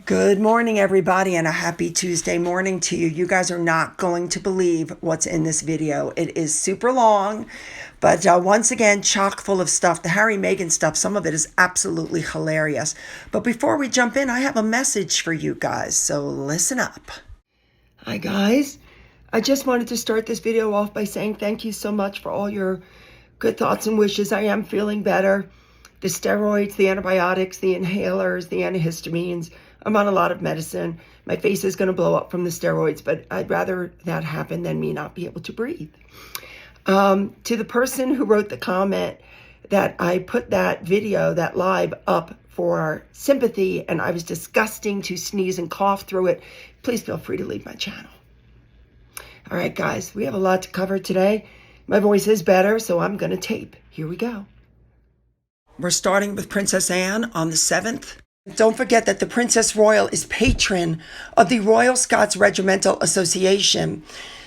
Good morning, everybody, and a happy Tuesday morning to you. You guys are not going to believe what's in this video. It is super long, but once again, chock full of stuff. The Harry Meghan stuff, some of it is absolutely hilarious. But before we jump in, I have a message for you guys, so listen up. Hi, guys. I just wanted to start this video off by saying thank you so much for all your good thoughts and wishes. I am feeling better. The steroids, the antibiotics, the inhalers, the antihistamines. I'm on a lot of medicine. My face is going to blow up from the steroids, but I'd rather that happen than me not be able to breathe. To the person who wrote the comment that I put that video, that live, up for sympathy, and I was disgusting to sneeze and cough through it, please feel free to leave my channel. All right, guys, we have a lot to cover today. My voice is better, so I'm going to tape. Here we go. We're starting with Princess Anne on the 7th. Don't forget that the Princess Royal is patron of the Royal Scots Regimental Association.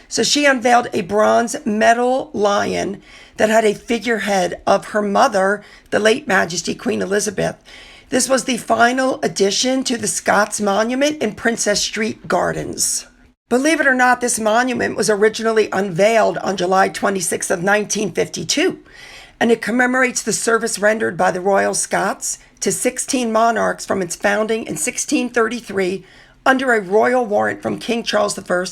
So she unveiled a bronze metal lion that had a figurehead of her mother, the late Majesty Queen Elizabeth. This was the final addition to the Scots Monument in Princess Street Gardens. Believe it or not, this monument was originally unveiled on July 26th of 1952, and it commemorates the service rendered by the Royal Scots to 16 monarchs from its founding in 1633 under a royal warrant from King Charles I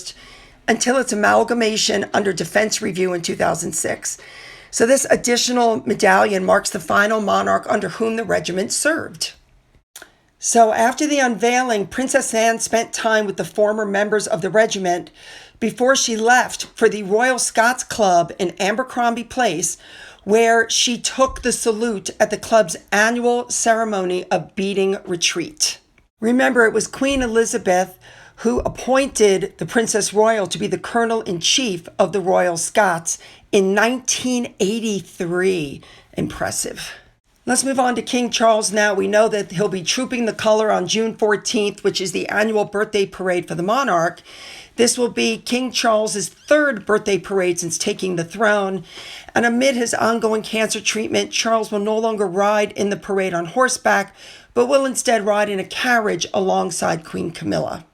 until its amalgamation under defense review in 2006. So this additional medallion marks the final monarch under whom the regiment served. So after the unveiling, Princess Anne spent time with the former members of the regiment before she left for the Royal Scots Club in Abercrombie Place, where she took the salute at the club's annual ceremony of beating retreat. Remember, it was Queen Elizabeth who appointed the Princess Royal to be the Colonel-in-Chief of the Royal Scots in 1983. Impressive. Let's move on to King Charles now. We know that he'll be trooping the color on June 14th, which is the annual birthday parade for the monarch. This will be King Charles's third birthday parade since taking the throne. And amid his ongoing cancer treatment, Charles will no longer ride in the parade on horseback, but will instead ride in a carriage alongside Queen Camilla.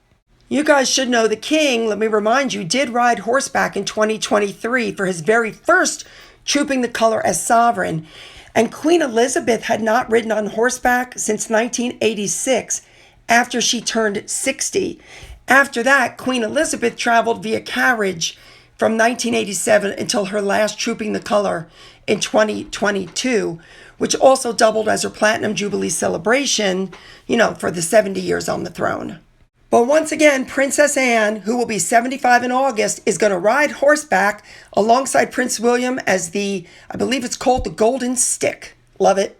You guys should know the king, let me remind you, did ride horseback in 2023 for his very first trooping the color as sovereign. And Queen Elizabeth had not ridden on horseback since 1986 after she turned 60. After that, Queen Elizabeth traveled via carriage from 1987 until her last trooping the color in 2022, which also doubled as her Platinum Jubilee celebration, for the 70 years on the throne. But once again, Princess Anne, who will be 75 in August, is going to ride horseback alongside Prince William as I believe it's called the Golden Stick. Love it.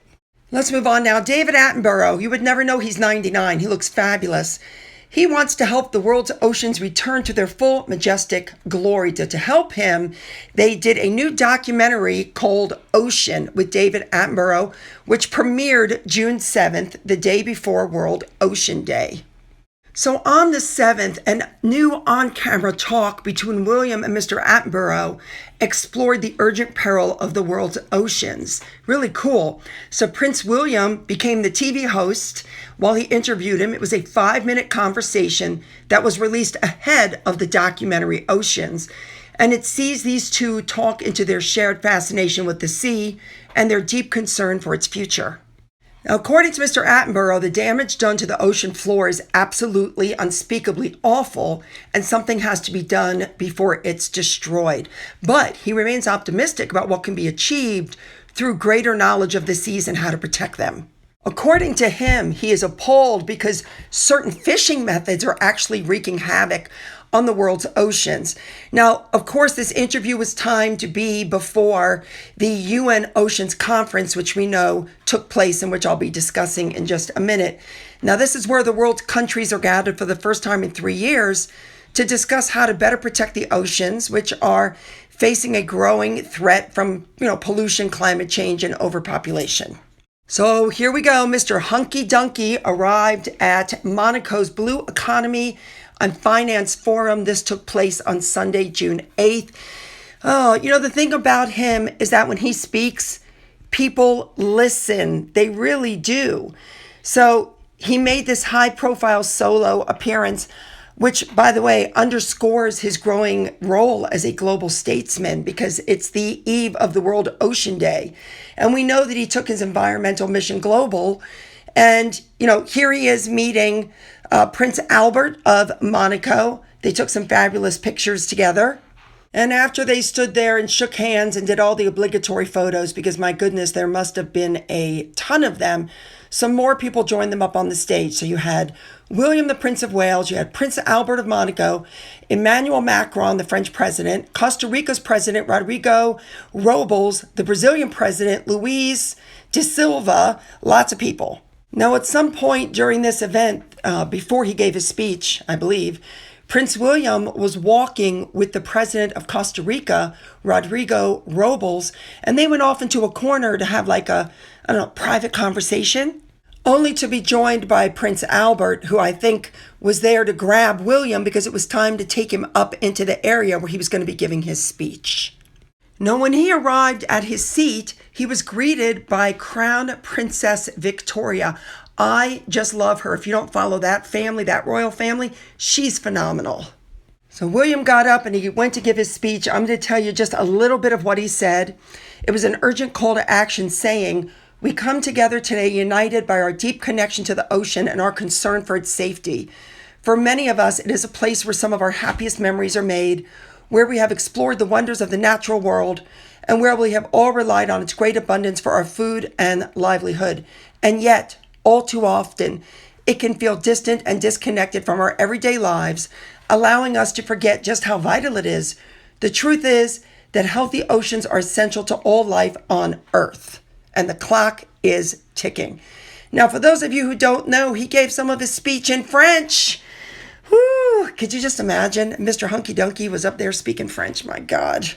Let's move on now. David Attenborough, you would never know he's 99. He looks fabulous. He wants to help the world's oceans return to their full majestic glory. To help him, they did a new documentary called Ocean with David Attenborough, which premiered June 7th, the day before World Ocean Day. So on the 7th, a new on-camera talk between William and Mr. Attenborough explored the urgent peril of the world's oceans. Really cool. So Prince William became the TV host while he interviewed him. It was a 5-minute conversation that was released ahead of the documentary Oceans. And it sees these two talk into their shared fascination with the sea and their deep concern for its future. Now, according to Mr. Attenborough, the damage done to the ocean floor is absolutely unspeakably awful, and something has to be done before it's destroyed. But he remains optimistic about what can be achieved through greater knowledge of the seas and how to protect them. According to him, he is appalled because certain fishing methods are actually wreaking havoc on the world's oceans. Now, of course, this interview was timed to be before the UN Oceans Conference, which we know took place and which I'll be discussing in just a minute. Now, this is where the world's countries are gathered for the first time in 3 years to discuss how to better protect the oceans, which are facing a growing threat from, pollution, climate change, and overpopulation. So here we go. Mr. Hunky Dunky arrived at Monaco's Blue Economy and Finance Forum. This took place on Sunday, June 8th. Oh, the thing about him is that when he speaks, people listen. They really do. So he made this high-profile solo appearance, which, by the way, underscores his growing role as a global statesman because it's the eve of the World Ocean Day. And we know that he took his environmental mission global. And, here he is meeting Prince Albert of Monaco. They took some fabulous pictures together. And after they stood there and shook hands and did all the obligatory photos, because my goodness, there must have been a ton of them, some more people joined them up on the stage. So you had William, the Prince of Wales, you had Prince Albert of Monaco, Emmanuel Macron, the French president, Costa Rica's president, Rodrigo Robles, the Brazilian president, Luiz de Silva, lots of people. Now, at some point during this event, before he gave his speech, I believe, Prince William was walking with the president of Costa Rica, Rodrigo Robles, and they went off into a corner to have like a, private conversation, only to be joined by Prince Albert, who I think was there to grab William because it was time to take him up into the area where he was going to be giving his speech. Now, when he arrived at his seat, he was greeted by Crown Princess Victoria. I just love her. If you don't follow that family, that royal family, she's phenomenal. So William got up and he went to give his speech. I'm going to tell you just a little bit of what he said. It was an urgent call to action saying, "We come together today united by our deep connection to the ocean and our concern for its safety. For many of us, it is a place where some of our happiest memories are made, where we have explored the wonders of the natural world, and where we have all relied on its great abundance for our food and livelihood. And yet, all too often, it can feel distant and disconnected from our everyday lives, allowing us to forget just how vital it is. The truth is that healthy oceans are essential to all life on Earth, and the clock is ticking." Now, for those of you who don't know, he gave some of his speech in French. Whew, could you just imagine? Mr. Hunky Dunky was up there speaking French, my God.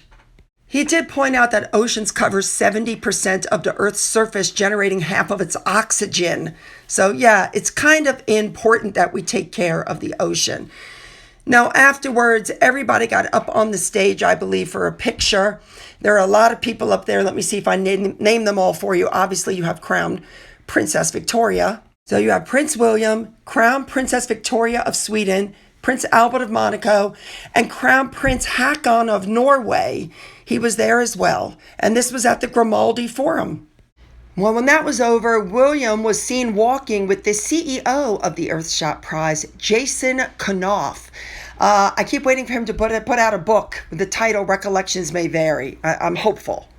He did point out that oceans cover 70% of the Earth's surface, generating half of its oxygen. So yeah, it's kind of important that we take care of the ocean. Now, afterwards, everybody got up on the stage, I believe, for a picture. There are a lot of people up there. Let me see if I name them all for you. Obviously, you have Crown Princess Victoria. So you have Prince William, Crown Princess Victoria of Sweden, Prince Albert of Monaco, and Crown Prince Haakon of Norway. He was there as well. And this was at the Grimaldi Forum. Well, when that was over, William was seen walking with the CEO of the Earthshot Prize, Jason Kanoff. I keep waiting for him to put out a book with the title Recollections May Vary. I'm hopeful.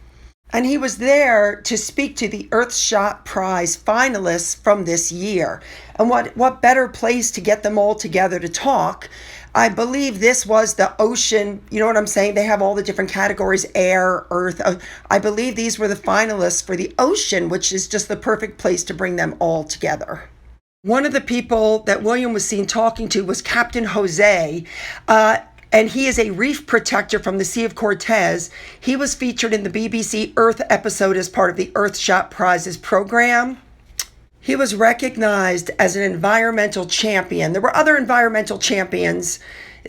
And he was there to speak to the Earthshot Prize finalists from this year. And what better place to get them all together to talk? I believe this was the ocean, you know what I'm saying? They have all the different categories, air, earth. I believe these were the finalists for the ocean, which is just the perfect place to bring them all together. One of the people that William was seen talking to was Captain Jose, and he is a reef protector from the Sea of Cortez. He was featured in the BBC Earth episode as part of the Earthshot Prizes program. He was recognized as an environmental champion. There were other environmental champions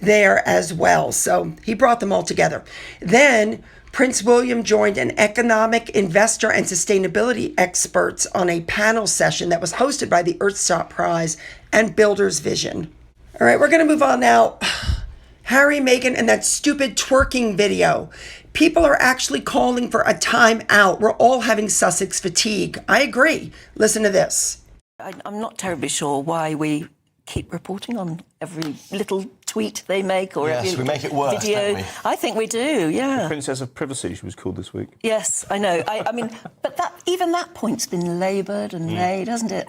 there as well, so he brought them all together. Then Prince William joined an economic, investor, and sustainability experts on a panel session that was hosted by the Earthshot Prize and Builders Vision. All right, we're going to move on now. Harry, Meghan, and that stupid twerking video. People are actually calling for a timeout. We're all having Sussex fatigue. I agree. Listen to this. I'm not terribly sure why we keep reporting on every little tweet they make or every we make it worse, video. Don't we? I think we do, yeah. The Princess of Privacy, she was called this week. Yes, I know. I mean, but even that point's been laboured and made, hasn't it?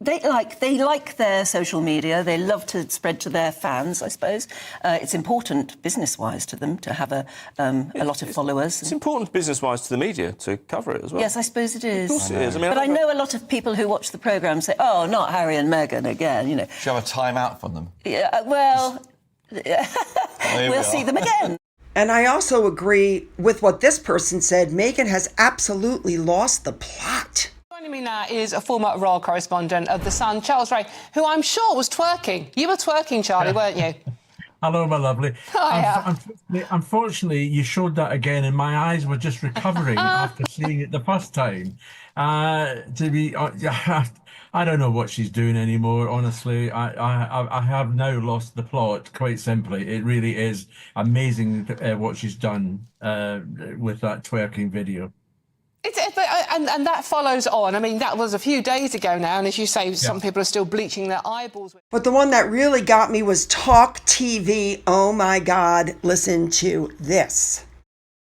They like their social media. They love to spread to their fans, I suppose. It's important business-wise to them to have a lot of followers. It's important business-wise to the media to cover it as well. Yes, I suppose it is. Of course it is. But I know a lot of people who watch the programme say, "Oh, not Harry and Meghan again," you know. Should have a time-out from them. Yeah, well, we'll see them again. And I also agree with what this person said. Meghan has absolutely lost the plot. Joining me now is a former royal correspondent of The Sun, Charles Ray, who I'm sure was twerking. You were twerking, Charlie, weren't you? Hello, my lovely. Hiya. Unfortunately, you showed that again, and my eyes were just recovering after seeing it the first time. To be, I don't know what she's doing anymore. Honestly, I have now lost the plot. Quite simply, it really is amazing what she's done with that twerking video. And that follows on. I mean, that was a few days ago now, and as you say, some people are still bleaching their eyeballs. But the one that really got me was Talk TV. Oh my God, listen to this.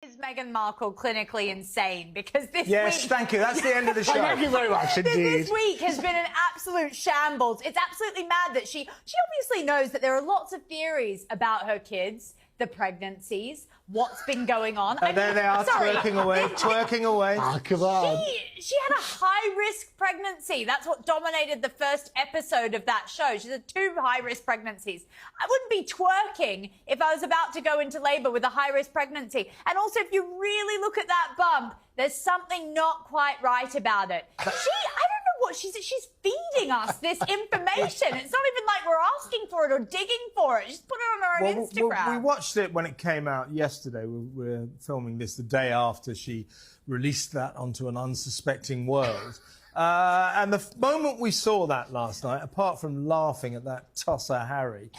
Is Meghan Markle clinically insane? Because this Yes, week... thank you. That's the end of the show. Thank you very much indeed. This week has been an absolute shambles. It's absolutely mad that she obviously knows that there are lots of theories about her kids, the pregnancies, what's been going on. There they are, twerking away. Ah, come on. She had a high-risk pregnancy. That's what dominated the first episode of that show. She had 2 high-risk pregnancies. I wouldn't be twerking if I was about to go into labour with a high-risk pregnancy. And also, if you really look at that bump, there's something not quite right about it. I don't know what she's feeding us this information. It's not even like we're asking for it or digging for it. She's put it on her own Instagram. We watched it when it came out yesterday. We're filming this the day after she released that onto an unsuspecting world. And the moment we saw that last night, apart from laughing at that tosser Harry,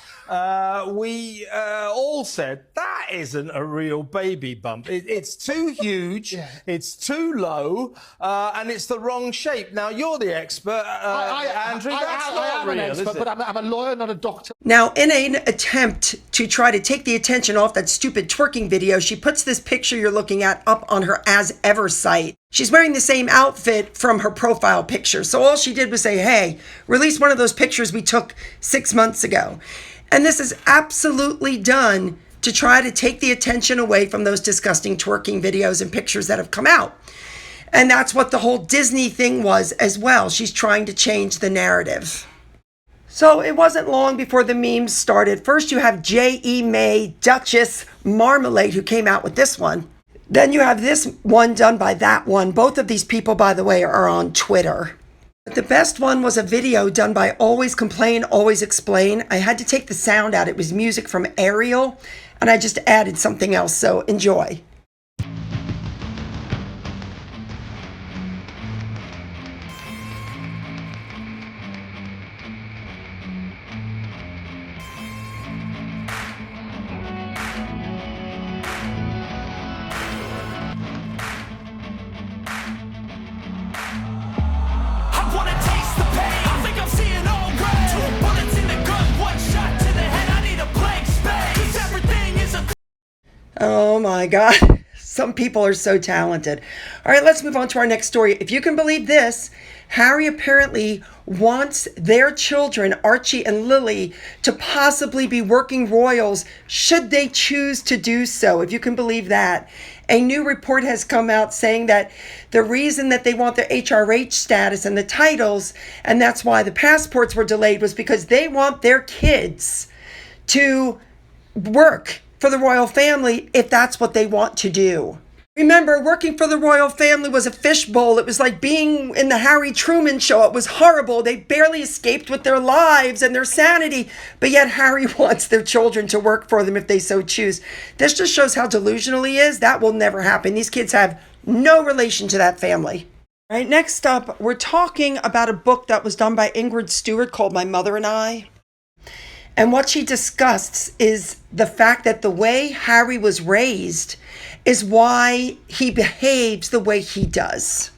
we all said, that isn't a real baby bump. It's too huge, it's too low, and it's the wrong shape. Now, you're the expert, Andrew. That's not real, is it? But I'm a lawyer, not a doctor. Now, in an attempt to try to take the attention off that stupid twerking video, she puts this picture you're looking at up on her As Ever site. She's wearing the same outfit from her profile picture. So all she did was say, hey, release one of those pictures we took 6 months ago. And this is absolutely done to try to take the attention away from those disgusting twerking videos and pictures that have come out. And that's what the whole Disney thing was as well. She's trying to change the narrative. So it wasn't long before the memes started. First you have J.E. May, Duchess Marmalade, who came out with this one. Then you have this one done by that one. Both of these people, by the way, are on Twitter. But the best one was a video done by Always Complain, Always Explain. I had to take the sound out. It was music from Ariel, and I just added something else, so enjoy. Oh my God. Some people are so talented. All right, let's move on to our next story. If you can believe this, Harry apparently wants their children, Archie and Lily, to possibly be working royals should they choose to do so. If you can believe that. A new report has come out saying that the reason that they want their HRH status and the titles, and that's why the passports were delayed, was because they want their kids to work for the royal family if that's what they want to do. Remember, working for the royal family was a fishbowl. It was like being in the Harry Truman Show. It was horrible. They barely escaped with their lives and their sanity, but yet Harry wants their children to work for them if they so choose. This just shows how delusional he is. That will never happen. These kids have no relation to that family. All right, next up, we're talking about a book that was done by Ingrid Stewart called My Mother and I. And what she discusses is the fact that the way Harry was raised is why he behaves the way he does.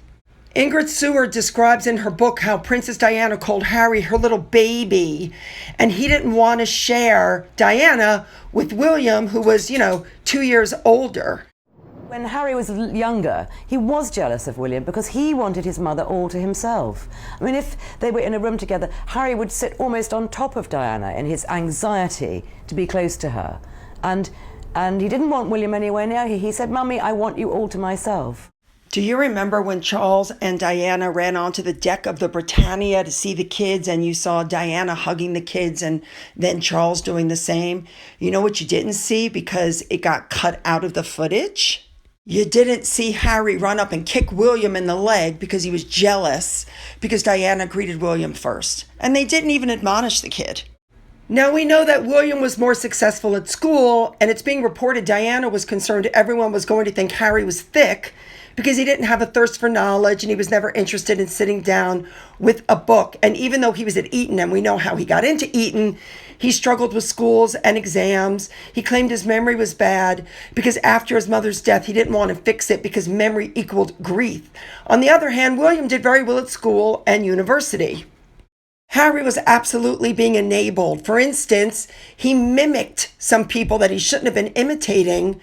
Ingrid Stewart describes in her book how Princess Diana called Harry her little baby, and he didn't want to share Diana with William, who was, 2 years older. When Harry was younger, he was jealous of William because he wanted his mother all to himself. I mean, if they were in a room together, Harry would sit almost on top of Diana in his anxiety to be close to her. And he didn't want William anywhere near her. He said, "Mummy, I want you all to myself." Do you remember when Charles and Diana ran onto the deck of the Britannia to see the kids, and you saw Diana hugging the kids and then Charles doing the same? You know what you didn't see because it got cut out of the footage? You didn't see Harry run up and kick William in the leg because he was jealous because Diana greeted William first. And they didn't even admonish the kid. Now, we know that William was more successful at school, and it's being reported Diana was concerned everyone was going to think Harry was thick because he didn't have a thirst for knowledge and he was never interested in sitting down with a book. And even though he was at Eton, and we know how he got into Eton, he struggled with schools and exams. He claimed his memory was bad because after his mother's death, he didn't want to fix it because memory equaled grief. On the other hand, William did very well at school and university. Harry was absolutely being enabled. For instance, he mimicked some people that he shouldn't have been imitating,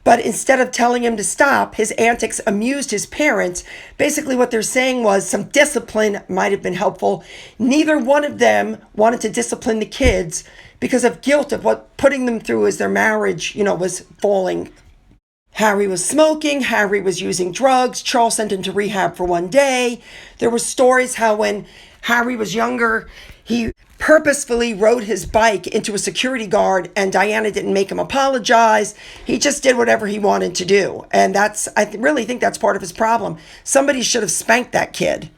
but instead of telling him to stop, his antics amused his parents. Basically, what they're saying was some discipline might have been helpful. Neither one of them wanted to discipline the kids because of guilt of what putting them through as their marriage, was falling. Harry was smoking. Harry was using drugs. Charles sent him to rehab for one day. There were stories how when Harry was younger, he purposefully rode his bike into a security guard and Diana didn't make him apologize. He just did whatever he wanted to do. And I really think that's part of his problem. Somebody should have spanked that kid.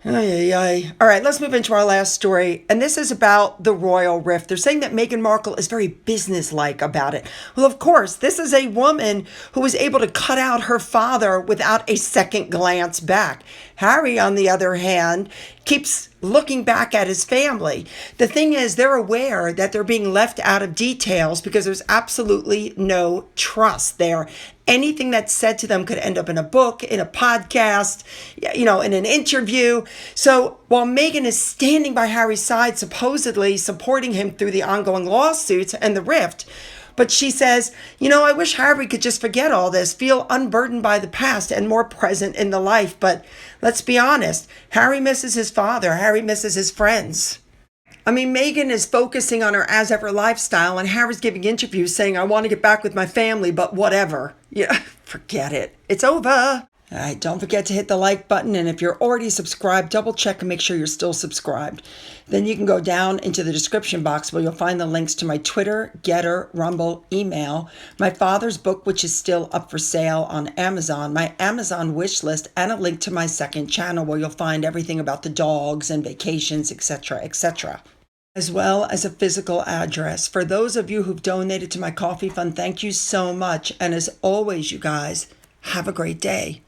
Ay, ay, ay. All right, let's move into our last story. And this is about the royal rift. They're saying that Meghan Markle is very businesslike about it. Well, of course, this is a woman who was able to cut out her father without a second glance back. Harry, on the other hand, keeps looking back at his family. The thing is, they're aware that they're being left out of details because there's absolutely no trust there. Anything that's said to them could end up in a book, in a podcast, in an interview. So while Meghan is standing by Harry's side, supposedly supporting him through the ongoing lawsuits and the rift, but she says, I wish Harry could just forget all this, feel unburdened by the past and more present in the life. But let's be honest, Harry misses his father. Harry misses his friends. I mean, Meghan is focusing on her as-ever lifestyle, and Harry's giving interviews saying, I want to get back with my family, but whatever. Yeah, forget it. It's over. All right, don't forget to hit the like button, and if you're already subscribed, double check and make sure you're still subscribed. Then you can go down into the description box where you'll find the links to my Twitter, Gettr, Rumble, email, my father's book, which is still up for sale on Amazon, my Amazon wish list, and a link to my second channel where you'll find everything about the dogs and vacations, etc., etc., as well as a physical address. For those of you who've donated to my coffee fund, thank you so much. And as always, you guys, have a great day.